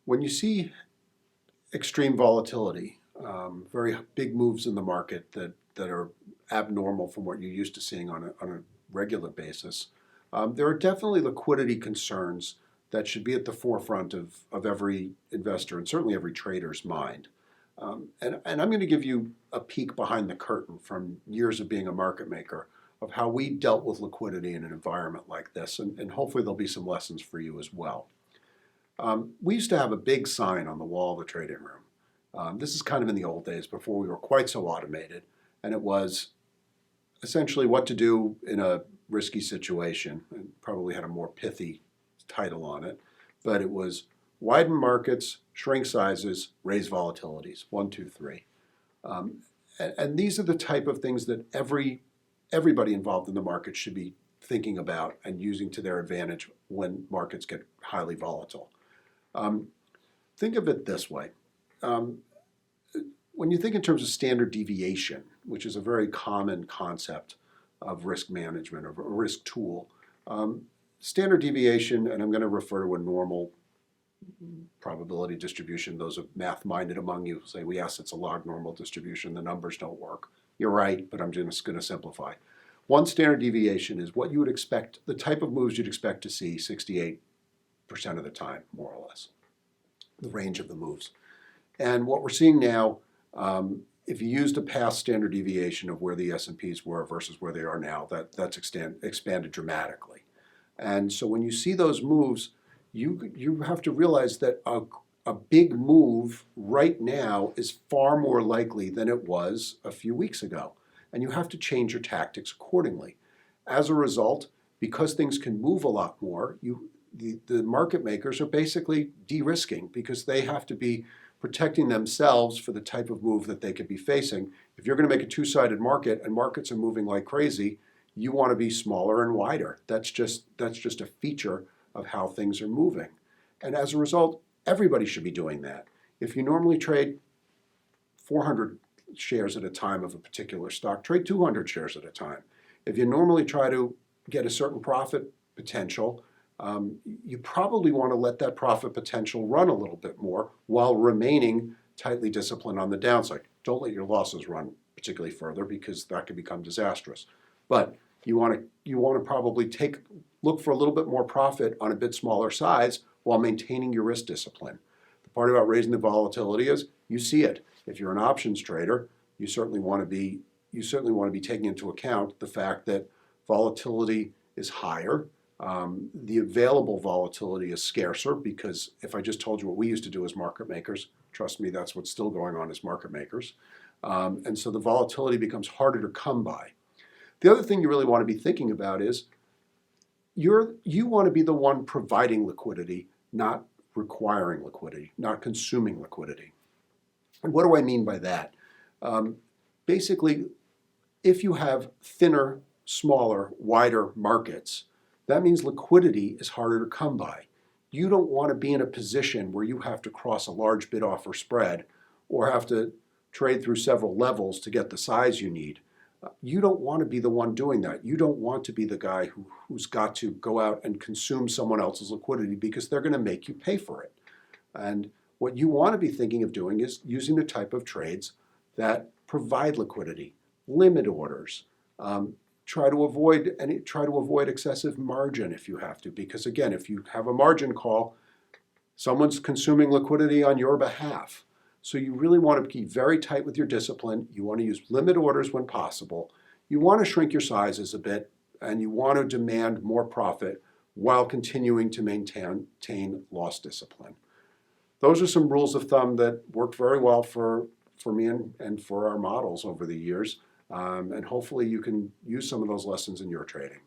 When you see extreme volatility, very big moves in the market that are abnormal from what you're used to seeing on a regular basis, there are definitely liquidity concerns that should be at the forefront of every investor and certainly every trader's mind. And I'm going to give you a peek behind the curtain from years of being a market maker of how we dealt with liquidity in an environment like this, and hopefully there'll be some lessons for you as well. We used to have a big sign on the wall of the trading room. This is kind of in the old days before we were quite so automated, and it was essentially what to do in a risky situation, and probably had a more pithy title on it, but it was widen markets, shrink sizes, raise volatilities, 1, 2, 3. And these are the type of things that everybody involved in the market should be thinking about and using to their advantage when markets get highly volatile. Think of it this way. When you think in terms of standard deviation, which is a very common concept of risk management or a risk tool, standard deviation, and I'm going to refer to a normal probability distribution. Those of math-minded among you say, well, yes, it's a log normal distribution. The numbers don't work. You're right, but I'm just going to simplify. One standard deviation is what you would expect, the type of moves you'd expect to see 68% of the time, more or less, the range of the moves. And what we're seeing now, if you used a past standard deviation of where the S&Ps were versus where they are now, that's expanded dramatically. And so when you see those moves, you have to realize that a big move right now is far more likely than it was a few weeks ago. And you have to change your tactics accordingly. As a result, because things can move a lot more, the market makers are basically de-risking because they have to be protecting themselves for the type of move that they could be facing. If you're going to make a two-sided market and markets are moving like crazy, you want to be smaller and wider. That's just a feature of how things are moving. And as a result, everybody should be doing that. If you normally trade 400 shares at a time of a particular stock, trade 200 shares at a time. If you normally try to get a certain profit potential, you probably want to let that profit potential run a little bit more while remaining tightly disciplined on the downside. Don't let your losses run particularly further because that could become disastrous. But you want to probably look for a little bit more profit on a bit smaller size while maintaining your risk discipline. The part about raising the volatility is you see it. If you're an options trader, you certainly want to be taking into account the fact that volatility is higher. The available volatility is scarcer because if I just told you what we used to do as market makers, trust me, that's what's still going on as market makers. And so the volatility becomes harder to come by. The other thing you really want to be thinking about is you want to be the one providing liquidity, not requiring liquidity, not consuming liquidity. And what do I mean by that? Basically, if you have thinner, smaller, wider markets, that means liquidity is harder to come by. You don't want to be in a position where you have to cross a large bid-offer spread or have to trade through several levels to get the size you need. You don't want to be the one doing that. You don't want to be the guy who's got to go out and consume someone else's liquidity because they're going to make you pay for it. And what you want to be thinking of doing is using the type of trades that provide liquidity, limit orders, try to avoid excessive margin if you have to, because again, if you have a margin call, someone's consuming liquidity on your behalf. So you really want to be very tight with your discipline. You want to use limit orders when possible. You want to shrink your sizes a bit, and you want to demand more profit while continuing to maintain loss discipline. Those are some rules of thumb that worked very well for me and for our models over the years. And hopefully you can use some of those lessons in your trading.